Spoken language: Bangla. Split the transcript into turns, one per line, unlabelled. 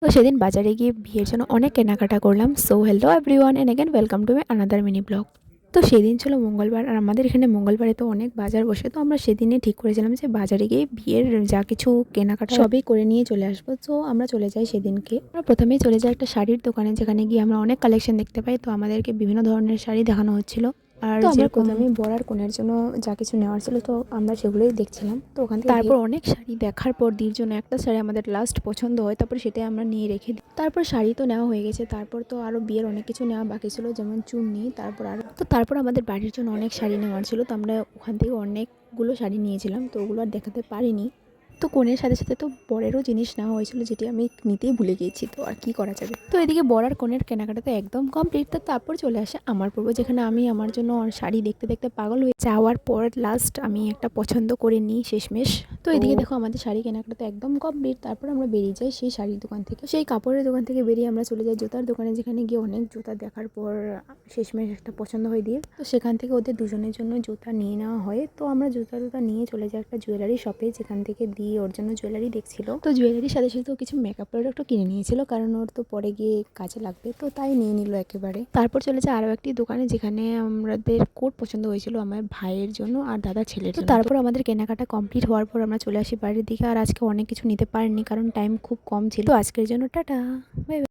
তো সেদিন বাজারে গিয়ে বিয়ের জন্য অনেক কেনাকাটা করলাম। So hello everyone and again welcome to my another mini blog. তো সেদিন ছিল মঙ্গলবার, আর আমাদের এখানে মঙ্গলবারে তো অনেক বাজার বসে। তো আমরা সেদিনে ঠিক করেছিলাম যে বাজারে গিয়ে বিয়ের যা কিছু কেনাকাটা সবই করে নিয়ে চলে আসবো। তো আমরা চলে যাই সেদিনকে। আমরা প্রথমেই চলে যাই একটা শাড়ির দোকানে, যেখানে গিয়ে আমরা অনেক কালেকশন দেখতে পাই। তো আমাদেরকে বিভিন্ন ধরনের শাড়ি দেখানো হচ্ছিল। আর তো আমরা প্রথমেই বর আর কনের জন্য যা কিছু নেওয়ার ছিল, তো আমরা সেগুলোই দেখছিলাম। তো ওখান থেকে তারপর অনেক শাড়ি দেখার পর দির জন্য একটা শাড়ি আমাদের লাস্ট পছন্দ হয়, তারপর সেটাই আমরা নিয়ে রেখে দিই। তারপর শাড়ি তো নেওয়া হয়ে গেছে, তারপর তো আরও বিয়ের অনেক কিছু নেওয়া বাকি ছিল, যেমন চুন্নি। তারপর আমাদের বাড়ির জন্য অনেক শাড়ি নেওয়ার ছিল। তো আমরা ওখান থেকে অনেকগুলো শাড়ি নিয়েছিলাম, তো ওগুলো আর দেখাতে পারিনি। তো কনের সাথে সাথে তো বরেরও জিনিস নেওয়া হয়েছিল, যেটি আমি নিতেই ভুলে গিয়েছি। তো আর কি করা যাবে। তো এদিকে বর আর কনের কেনাকাটা তো একদম কমপ্লিট। তো তারপর চলে আসে আমার পর্ব, যেখানে আমি আমার জন্য শাড়ি দেখতে দেখতে পাগল হয়ে যাওয়ার পর লাস্ট আমি একটা পছন্দ করে নিই শেষমেশ। তো এদিকে দেখো আমাদের শাড়ি কেনাকাটা তো একদম কমপ্লিট। তারপর আমরা বেরিয়ে যাই সেই শাড়ির দোকান থেকে। সেই কাপড়ের দোকান থেকে বেরিয়ে আমরা চলে যাই জুতার দোকানে, যেখানে গিয়ে অনেক জুতা দেখার পর শেষমেশ একটা পছন্দ হয়ে দিয়ে, তো সেখান থেকে ওদের দুজনের জন্য জুতা নিয়ে নেওয়া হয়। তো আমরা জুতা নিয়ে চলে যাই একটা জুয়েলারি শপে, যেখান থেকে দিয়ে ওর জন্য জুয়েলারি দেখছিল। তো জুয়েলারির সাথে সাথে কিছু মেকআপ প্রোডাক্টও কিনে নিয়েছিল, কারণ ওর তো পরে গিয়ে কাজে লাগবে। তো তাই নিয়ে নিল একেবারে। তারপর চলে যায় আরও একটি দোকানে, যেখানে আমাদের কোট পছন্দ হয়েছিল আমার ভাইয়ের জন্য আর দাদা ছেলের জন্য। তারপর আমাদের কেনাকাটা কমপ্লিট হওয়ার পর আমরা চলে আসি বাড়ির দিকে। আর আজকে অনেক কিছু নিতে পারিনি, কারণ টাইম খুব কম ছিল। তো আজকের জন্য টাটা, বাই বাই।